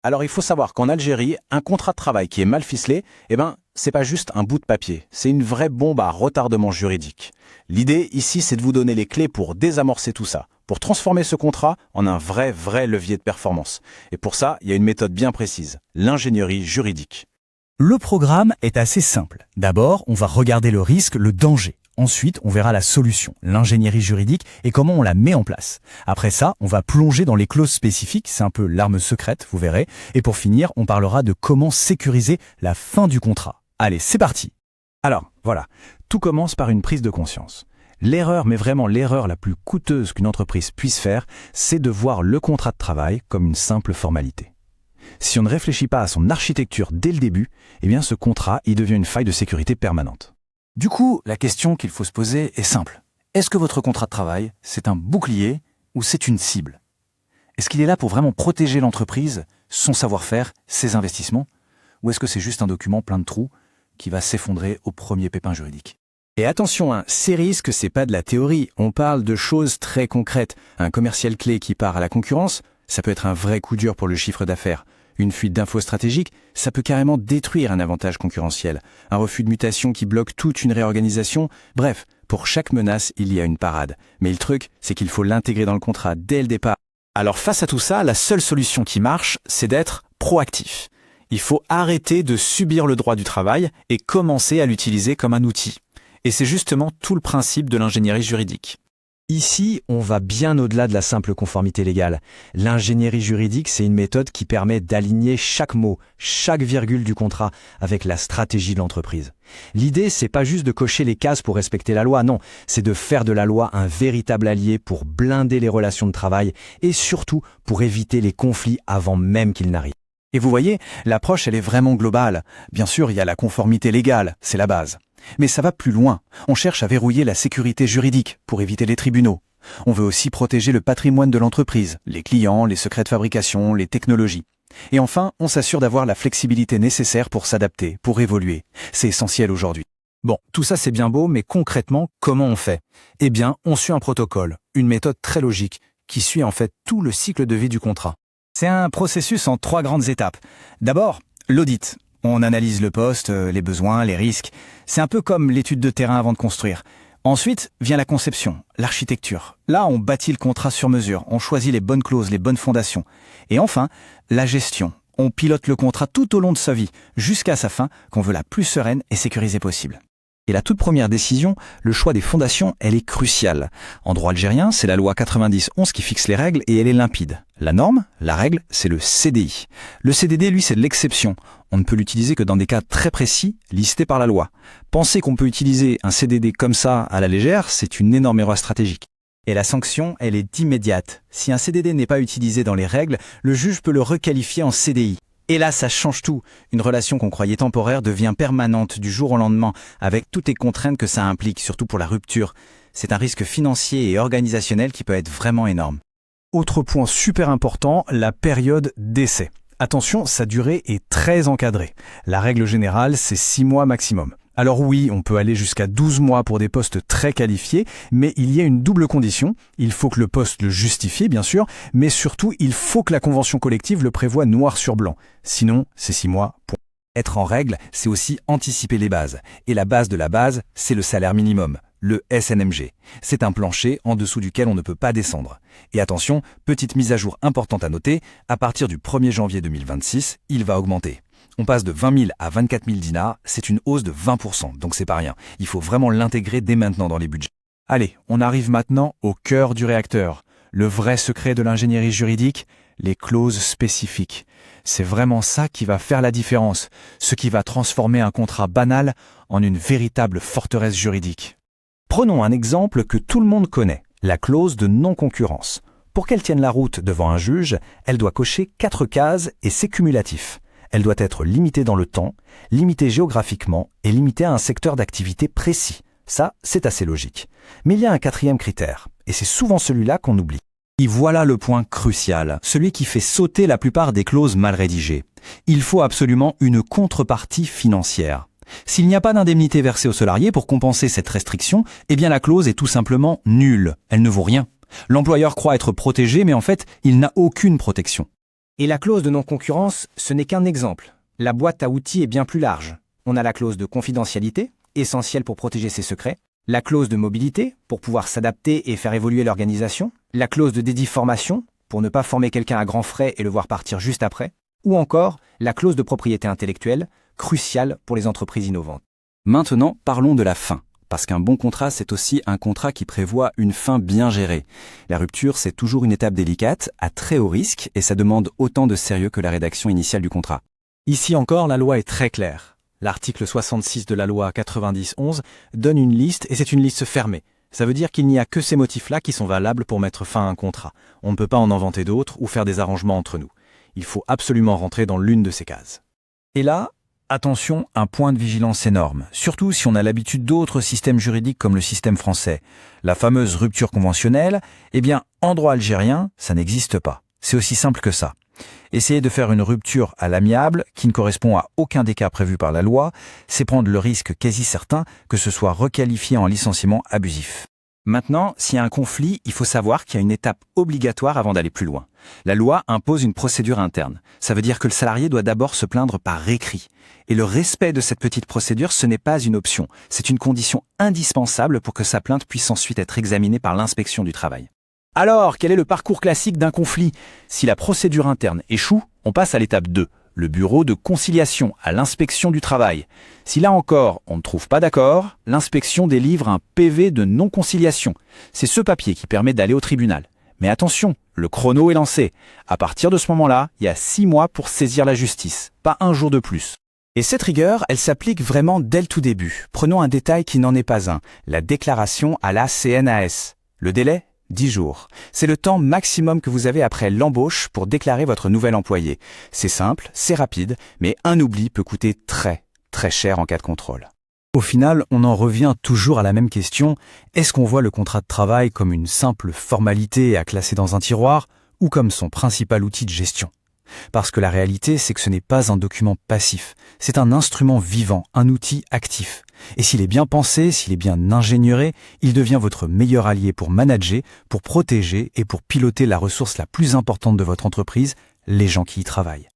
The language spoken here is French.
Alors il faut savoir qu'en Algérie, un contrat de travail qui est mal ficelé, c'est pas juste un bout de papier, c'est une vraie bombe à retardement juridique. L'idée ici, c'est de vous donner les clés pour désamorcer tout ça, pour transformer ce contrat en un vrai levier de performance. Et pour ça, il y a une méthode bien précise, l'ingénierie juridique. Le programme est assez simple. D'abord, on va regarder le risque, le danger. Ensuite, on verra la solution, l'ingénierie juridique et comment on la met en place. Après ça, on va plonger dans les clauses spécifiques, c'est un peu l'arme secrète, vous verrez. Et pour finir, on parlera de comment sécuriser la fin du contrat. Allez, c'est parti. Alors, voilà, tout commence par une prise de conscience. L'erreur, mais vraiment l'erreur la plus coûteuse qu'une entreprise puisse faire, c'est de voir le contrat de travail comme une simple formalité. Si on ne réfléchit pas à son architecture dès le début, ce contrat, il devient une faille de sécurité permanente. Du coup, la question qu'il faut se poser est simple. Est-ce que votre contrat de travail, c'est un bouclier ou c'est une cible? Est-ce qu'il est là pour vraiment protéger l'entreprise, son savoir-faire, ses investissements? Ou est-ce que c'est juste un document plein de trous qui va s'effondrer au premier pépin juridique? Et attention, ces risques, c'est pas de la théorie. On parle de choses très concrètes. Un commercial clé qui part à la concurrence, ça peut être un vrai coup dur pour le chiffre d'affaires. Une fuite d'infos stratégiques, ça peut carrément détruire un avantage concurrentiel. Un refus de mutation qui bloque toute une réorganisation. Bref, pour chaque menace, il y a une parade. Mais le truc, c'est qu'il faut l'intégrer dans le contrat dès le départ. Alors face à tout ça, la seule solution qui marche, c'est d'être proactif. Il faut arrêter de subir le droit du travail et commencer à l'utiliser comme un outil. Et c'est justement tout le principe de l'ingénierie juridique. Ici, on va bien au-delà de la simple conformité légale. L'ingénierie juridique, c'est une méthode qui permet d'aligner chaque mot, chaque virgule du contrat avec la stratégie de l'entreprise. L'idée, c'est pas juste de cocher les cases pour respecter la loi, non, c'est de faire de la loi un véritable allié pour blinder les relations de travail et surtout pour éviter les conflits avant même qu'ils n'arrivent. Et vous voyez, l'approche, elle est vraiment globale. Bien sûr, il y a la conformité légale, c'est la base. Mais ça va plus loin. On cherche à verrouiller la sécurité juridique pour éviter les tribunaux. On veut aussi protéger le patrimoine de l'entreprise, les clients, les secrets de fabrication, les technologies. Et enfin, on s'assure d'avoir la flexibilité nécessaire pour s'adapter, pour évoluer. C'est essentiel aujourd'hui. Bon, tout ça c'est bien beau, mais concrètement, comment on fait? On suit un protocole, une méthode très logique, qui suit en fait tout le cycle de vie du contrat. C'est un processus en 3 grandes étapes. D'abord, l'audit. On analyse le poste, les besoins, les risques. C'est un peu comme l'étude de terrain avant de construire. Ensuite vient la conception, l'architecture. Là, on bâtit le contrat sur mesure, on choisit les bonnes clauses, les bonnes fondations. Et enfin, la gestion. On pilote le contrat tout au long de sa vie, jusqu'à sa fin, qu'on veut la plus sereine et sécurisée possible. Et la toute première décision, le choix des fondations, elle est cruciale. En droit algérien, c'est la loi 90-11 qui fixe les règles et elle est limpide. La norme, la règle, c'est le CDI. Le CDD, lui, c'est de l'exception. On ne peut l'utiliser que dans des cas très précis, listés par la loi. Penser qu'on peut utiliser un CDD comme ça, à la légère, c'est une énorme erreur stratégique. Et la sanction, elle est immédiate. Si un CDD n'est pas utilisé dans les règles, le juge peut le requalifier en CDI. Et là, ça change tout. Une relation qu'on croyait temporaire devient permanente du jour au lendemain, avec toutes les contraintes que ça implique, surtout pour la rupture. C'est un risque financier et organisationnel qui peut être vraiment énorme. Autre point super important, la période d'essai. Attention, sa durée est très encadrée. La règle générale, c'est 6 mois maximum. Alors oui, on peut aller jusqu'à 12 mois pour des postes très qualifiés, mais il y a une double condition. Il faut que le poste le justifie, bien sûr, mais surtout, il faut que la convention collective le prévoie noir sur blanc. Sinon, c'est 6 mois. Point. Être en règle, c'est aussi anticiper les bases. Et la base de la base, c'est le salaire minimum, le SNMG. C'est un plancher en dessous duquel on ne peut pas descendre. Et attention, petite mise à jour importante à noter, à partir du 1er janvier 2026, il va augmenter. On passe de 20 000 à 24 000 dinars, c'est une hausse de 20%, donc c'est pas rien. Il faut vraiment l'intégrer dès maintenant dans les budgets. Allez, on arrive maintenant au cœur du réacteur. Le vrai secret de l'ingénierie juridique, les clauses spécifiques. C'est vraiment ça qui va faire la différence, ce qui va transformer un contrat banal en une véritable forteresse juridique. Prenons un exemple que tout le monde connaît, la clause de non-concurrence. Pour qu'elle tienne la route devant un juge, elle doit cocher 4 cases et c'est cumulatif. Elle doit être limitée dans le temps, limitée géographiquement et limitée à un secteur d'activité précis. Ça, c'est assez logique. Mais il y a un 4e critère, et c'est souvent celui-là qu'on oublie. Et voilà le point crucial, celui qui fait sauter la plupart des clauses mal rédigées. Il faut absolument une contrepartie financière. S'il n'y a pas d'indemnité versée aux salariés pour compenser cette restriction, la clause est tout simplement nulle. Elle ne vaut rien. L'employeur croit être protégé, mais en fait, il n'a aucune protection. Et la clause de non-concurrence, ce n'est qu'un exemple. La boîte à outils est bien plus large. On a la clause de confidentialité, essentielle pour protéger ses secrets, la clause de mobilité, pour pouvoir s'adapter et faire évoluer l'organisation, la clause de dédiformation, pour ne pas former quelqu'un à grands frais et le voir partir juste après, ou encore la clause de propriété intellectuelle, cruciale pour les entreprises innovantes. Maintenant, parlons de la fin. Parce qu'un bon contrat, c'est aussi un contrat qui prévoit une fin bien gérée. La rupture, c'est toujours une étape délicate, à très haut risque, et ça demande autant de sérieux que la rédaction initiale du contrat. Ici encore, la loi est très claire. L'article 66 de la loi 90-11 donne une liste et c'est une liste fermée. Ça veut dire qu'il n'y a que ces motifs-là qui sont valables pour mettre fin à un contrat. On ne peut pas en inventer d'autres ou faire des arrangements entre nous. Il faut absolument rentrer dans l'une de ces cases. Et là, attention, un point de vigilance énorme, surtout si on a l'habitude d'autres systèmes juridiques comme le système français. La fameuse rupture conventionnelle, eh bien, en droit algérien, ça n'existe pas. C'est aussi simple que ça. Essayer de faire une rupture à l'amiable, qui ne correspond à aucun des cas prévus par la loi, c'est prendre le risque quasi certain que ce soit requalifié en licenciement abusif. Maintenant, s'il y a un conflit, il faut savoir qu'il y a une étape obligatoire avant d'aller plus loin. La loi impose une procédure interne. Ça veut dire que le salarié doit d'abord se plaindre par écrit. Et le respect de cette petite procédure, ce n'est pas une option. C'est une condition indispensable pour que sa plainte puisse ensuite être examinée par l'inspection du travail. Alors, quel est le parcours classique d'un conflit? Si la procédure interne échoue, on passe à l'étape 2, le bureau de conciliation à l'inspection du travail. Si là encore, on ne trouve pas d'accord, l'inspection délivre un PV de non-conciliation. C'est ce papier qui permet d'aller au tribunal. Mais attention, le chrono est lancé. À partir de ce moment-là, il y a 6 mois pour saisir la justice, pas un jour de plus. Et cette rigueur, elle s'applique vraiment dès le tout début. Prenons un détail qui n'en est pas un, la déclaration à la CNAS. Le délai 10 jours. C'est le temps maximum que vous avez après l'embauche pour déclarer votre nouvel employé. C'est simple, c'est rapide, mais un oubli peut coûter très, très cher en cas de contrôle. Au final, on en revient toujours à la même question. Est-ce qu'on voit le contrat de travail comme une simple formalité à classer dans un tiroir ou comme son principal outil de gestion? Parce que la réalité, c'est que ce n'est pas un document passif. C'est un instrument vivant, un outil actif. Et s'il est bien pensé, s'il est bien ingénieur, il devient votre meilleur allié pour manager, pour protéger et pour piloter la ressource la plus importante de votre entreprise, les gens qui y travaillent.